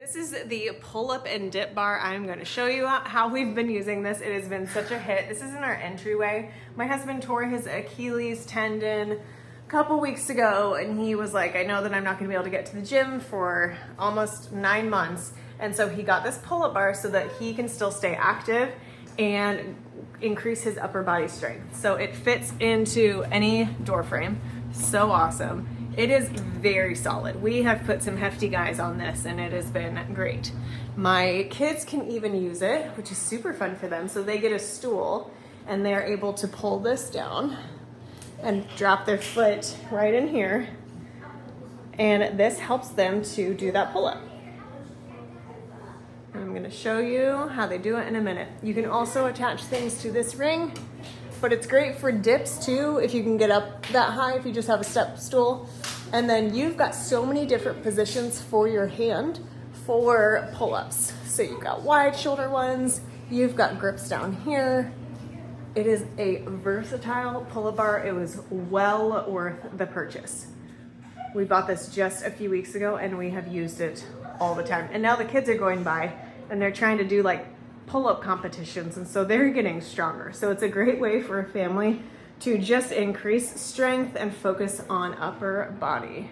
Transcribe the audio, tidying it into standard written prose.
This is the pull-up and dip bar. I'm going to show you how we've been using this. It has been such a hit. This is in our entryway. My husband tore his Achilles tendon a couple weeks ago, and he was like, I know that I'm not going to be able to get to the gym for almost 9 months. And so he got this pull-up bar so that he can still stay active and increase his upper body strength. So it fits into any door frame. So awesome. It is very solid. We have put some hefty guys on this and it has been great. My kids can even use it, which is super fun for them. So they get a stool and they're able to pull this down and drop their foot right in here. And this helps them to do that pull-up. I'm gonna show you how they do it in a minute. You can also attach things to this ring, but it's great for dips too, if you can get up that high, if you just have a step stool. And then you've got so many different positions for your hand for pull-ups. So you've got wide shoulder ones, you've got grips down here. It is a versatile pull-up bar. It was well worth the purchase. We bought this just a few weeks ago and we have used it all the time. And now the kids are going by and they're trying to do like pull-up competitions, and so they're getting stronger. So it's a great way for a family to just increase strength and focus on upper body.